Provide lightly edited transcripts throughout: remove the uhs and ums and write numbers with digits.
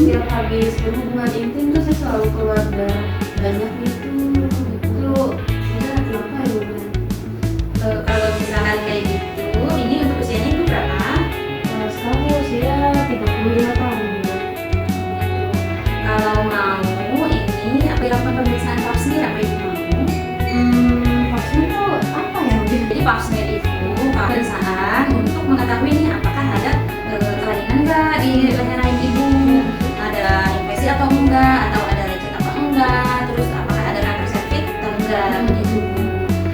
setiap habis berhubungan intim tuh saya selalu keluar darah banyak itu saya kenapa ya Bu? Kalau misalkan kayak gitu, ini untuk usianya ibu berapa? Sekarang saya usia 35 tahun Bu. Kalau mau ini apa dilakukan pemeriksaan pap smear apa ibu mau? Vaksin itu apa ya Bu? Jadi pap smear itu pemeriksaan untuk mengetahui nih apakah ada kelainan enggak di leher rahim ibu, ada infeksi atau enggak, atau ada lecet atau enggak, terus apakah ada kanker serviks atau enggak begitu.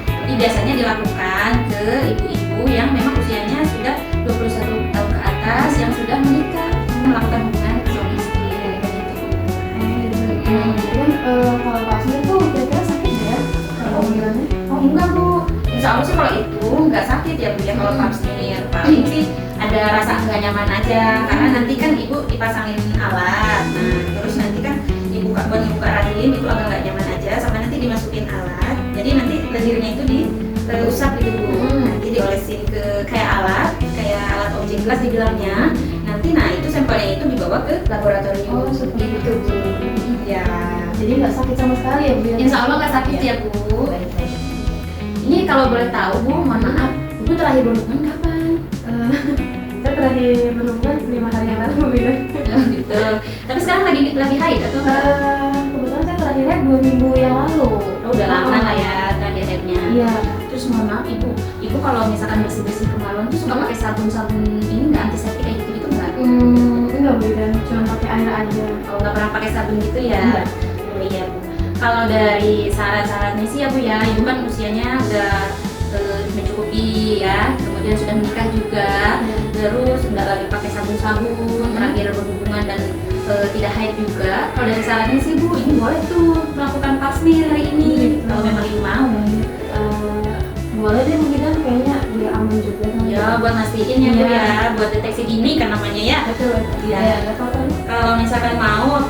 Jadi biasanya dilakukan ke ibu-ibu yang memang usianya sudah 21 tahun ke atas yang sudah menikah melakukan hubungan suami istri begitu. Kemudian kalau vaksin itu kira-kira sakit ya? Kalau panggilannya? Oh enggak Bu, insya Allah sih kalau itu nggak sakit ya Bu ya kalau pap smear. Paling sih ada rasa nggak nyaman aja karena nanti kan ibu dipasangin alat, nah terus nanti kan dibuka rahim itu agak nggak nyaman aja sama nanti dimasukin alat, jadi nanti lendirnya itu diusap gitu Bu, nanti diolesin ke kayak alat objek kelas dibilangnya, nanti nah itu sampelnya itu dibawa ke laboratorium. Oh seperti itu Bu. Ya, Jadi nggak sakit sama sekali ya Bu? insya Allah nggak sakit ya Bu. Ini kalau boleh tahu Bu, mohon maaf, ibu terakhir berhubungan kapan? Saya terakhir berhubungan 5 hari yang lalu Bu. Gitu. Tapi sekarang lagi haid atau Kebetulan saya terakhirnya 2 minggu yang lalu. oh, udah lama lah ya terakhir haidnya. Iya. Terus mohon maaf ibu kalau misalkan bersih kemaluan tuh suka pakai sabun ini nggak antiseptik kayak gitu nggak? Enggak Bu, dan cuma pakai air aja. Oh nggak pernah pakai sabun gitu ya? Enggak. Oh iya Bu. Kalau dari syarat-syaratnya sih ya Bu ya, ibu kan usianya udah mencukupi ya, kemudian sudah menikah juga, terus nggak lagi pakai sabun-sabun, terakhir berhubungan dan tidak haid juga. Kalau dari syaratnya sih Bu, ini boleh tuh melakukan pap smear hari ini kalau memang ibu mau. Boleh deh mungkin kan kayaknya biar aman juga kan. Ya buat mastiin ya Bu ya, buat deteksi dini kan namanya ya. Betul. Iya. Nggak apa-apa. Kalau misalkan mau,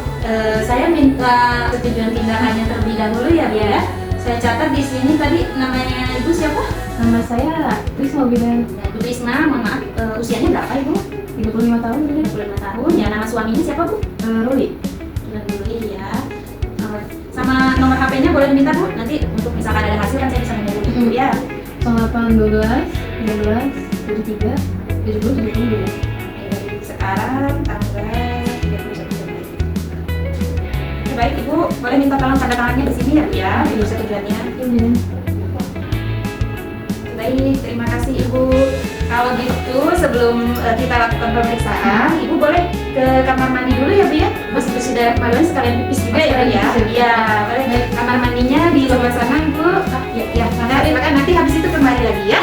saya minta persetujuan tindakannya terlebih dahulu ya Bu ya. Saya catat di sini tadi namanya ibu siapa? Nama saya Risma Bidan, Bu Risma, mohon maaf, usianya berapa ibu? 35 tahun Bu. 25 tahun. Ya, nama suaminya siapa Bu? Ruli. Ruli ya. Sama nomor HP-nya boleh diminta Bu? Nanti untuk misalkan ada hasil kan saya bisa menghubungi Bu ya. 0812 13 73 70 72. Sekarang tanggal 31 Januari. Baik Ibu, boleh minta tolong tanda tangannya di sini ya Bu ya, di persetujuannya. Iya. Baik, terima kasih Ibu. Kalau gitu sebelum kita lakukan pemeriksaan, Ibu boleh ke kamar mandi dulu ya Bu ya. Masih bersih darah kemaluan sekalian pipis juga ya Bu ya. Iya, boleh. Kamar mandinya di sebelah sana Ibu. Ya, nanti habis itu kembali lagi ya.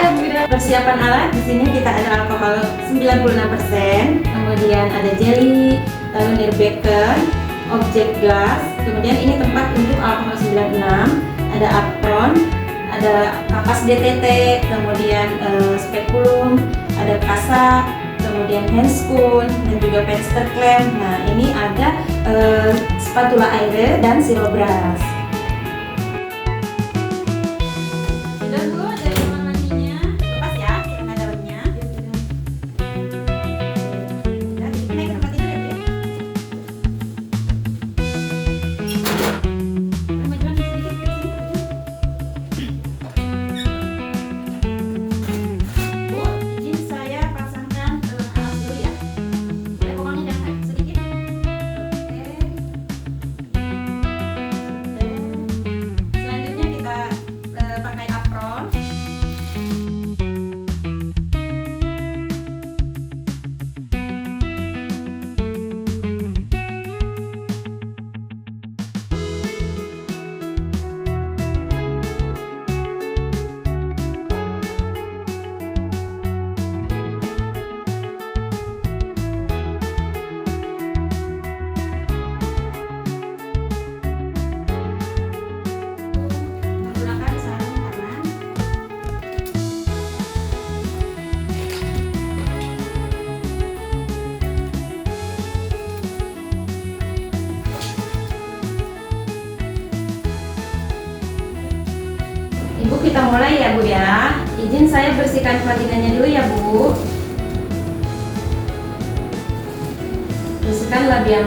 Persiapan alat di sini kita ada alkohol 96%, kemudian ada jelly, lalu nirbeker, objek gas, kemudian ini tempat untuk alkohol 96, ada apron, ada kapas DTT, kemudian spekulum, ada kasa, kemudian handscoon dan juga penster clamp. Nah ini ada spatula air dan silobras. Sudah Bu, dari kamar mandinya lepas ya, karena dalamnya. Dan naik ke tempat tidur ya Bu. Kemajuan sedikit ke sini. Bu, izin saya pasangkan alas dulu ya. Boleh pokoknya jangan sedikit. Oke. Selanjutnya kita pakai apron. Menggunakan sarung tangan. Ibu kita mulai ya Bu ya. Izin saya bersihkan vaginanya dulu ya Bu. Bersihkan labia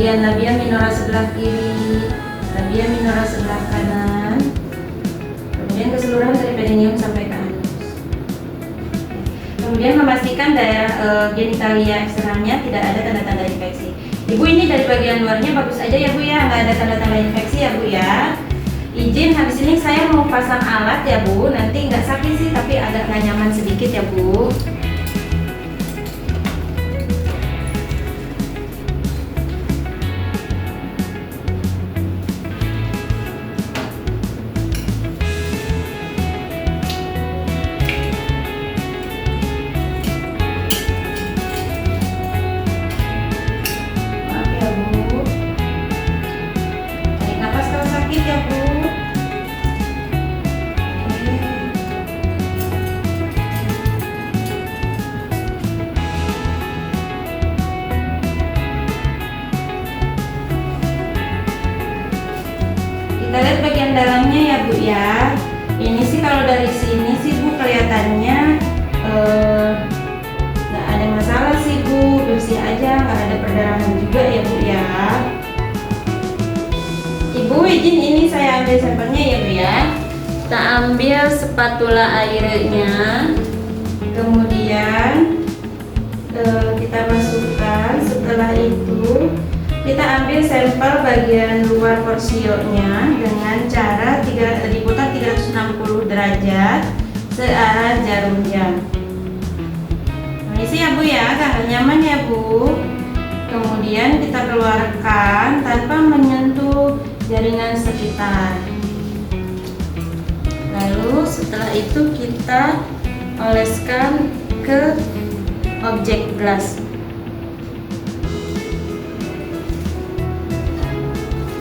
kemudian labia minora sebelah kiri, labia minora sebelah kanan, kemudian keseluruhan dari perineum sampai ke anus. Kemudian memastikan daerah genitalia eksternalnya tidak ada tanda-tanda infeksi. Ibu, ini dari bagian luarnya bagus aja ya Bu ya, nggak ada tanda-tanda infeksi ya Bu ya. Izin habis ini saya mau pasang alat ya Bu, nanti nggak sakit sih tapi agak nggak nyaman sedikit ya Bu. Kita lihat bagian dalamnya ya Bu ya. Ini sih kalau dari sini sih Bu kelihatannya nggak ada masalah sih Bu, bersih aja, nggak ada perdarahan juga ya Bu ya. Ibu izin ini saya ambil sampelnya ya Bu ya. Kita ambil spatula airnya, kemudian kita masukkan. Setelah itu kita ambil sampel bagian luar porsionya dengan cara diputar 360 derajat searah jarum jam. Permisi ya Bu ya, agak nyaman ya Bu. Kemudian kita keluarkan tanpa menyentuh jaringan sekitar. Lalu setelah itu kita oleskan ke objek gelas.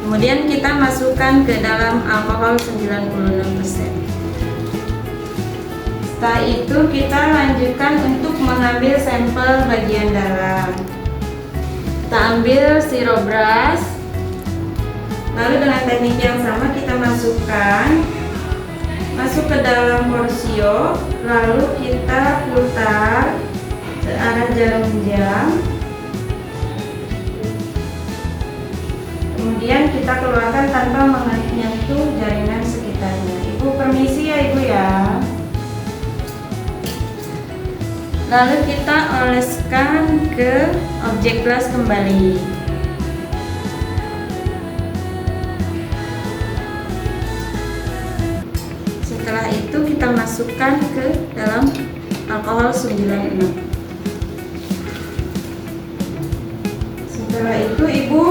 Kemudian kita masukkan ke dalam alkohol 96%. Setelah itu kita lanjutkan untuk mengambil sampel bagian dalam. Kita ambil sirobras. Lalu dengan teknik yang sama kita masuk ke dalam porsio, lalu kita putar searah jarum jam. Kemudian kita keluarkan tanpa menyentuh jaringan sekitarnya. Ibu permisi ya Ibu ya. Lalu kita oleskan ke objek gelas kembali. Setelah itu kita masukkan ke dalam alkohol 96. Setelah itu Ibu,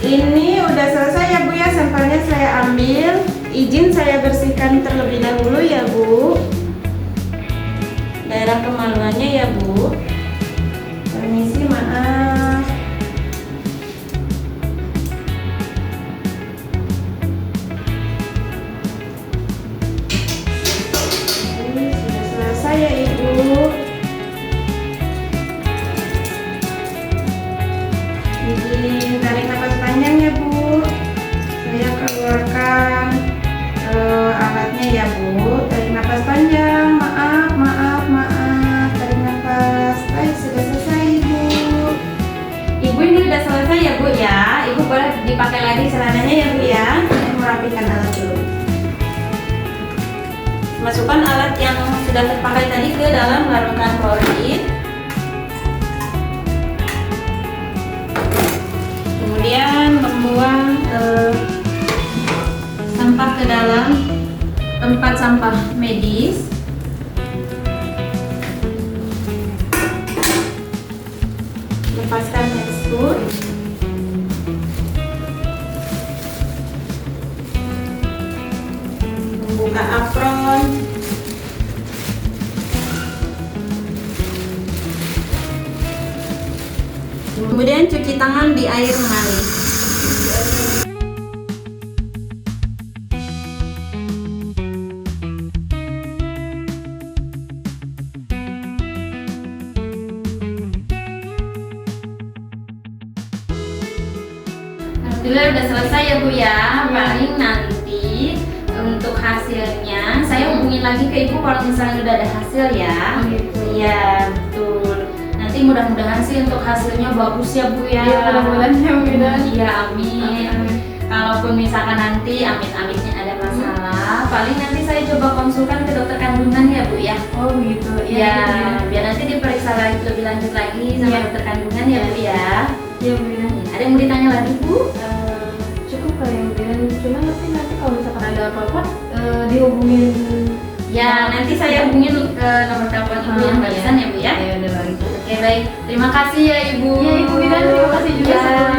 ini udah selesai ya Bu ya, sampelnya saya ambil. Izin saya bersihkan terlebih dahulu ya Bu, daerah kemaluannya ya Bu. Permisi, maaf. Ini sudah selesai ya Ibu. Izin tarik nafas panjang ya Bu. Saya keluarkan alatnya ya Bu. Tarik nafas panjang. Maaf. Tarik nafas. Baik, sudah selesai Ibu. Ibu, ini sudah selesai ya Bu ya. Ibu boleh dipakai lagi celananya ya Bu ya. Saya mau rapikan alat dulu. Masukkan alat yang sudah terpakai tadi ke dalam larutan klorin. Kemudian membuang sampah ke dalam tempat sampah medis. Lepaskan tekstur. Membuka apron. Kemudian cuci tangan di air mengalir. Alhamdulillah udah selesai ya Bu ya. Paling nanti untuk hasilnya saya hubungin lagi ke Ibu kalau misalnya udah ada hasil ya. Gitu. Iya betul. Nanti penting mudah-mudahan sih untuk hasilnya bagus ya Bu ya. Iya, mudah-mudahan ya Bu ya. Iya, amin. Kalaupun misalkan nanti amit-amitnya ada masalah, paling nanti saya coba konsulkan ke dokter kandungan ya Bu ya. Oh gitu. Ya, biar nanti diperiksa lagi lebih lanjut lagi sama dokter kandungan ya Bu ya. Iya Bu ya. Ada yang mau ditanya lagi Bu? Cukup kali yang Bu ya. Cuma nanti kalau misalkan ada apa-apa dihubungin. Ya, nanti saya hubungin nomor telepon Ibu yang barusan ya Bu ya. Ya udah baik. Oke baik, terima kasih ya Ibu. Iya Ibu Bidan, terima kasih juga. Ya.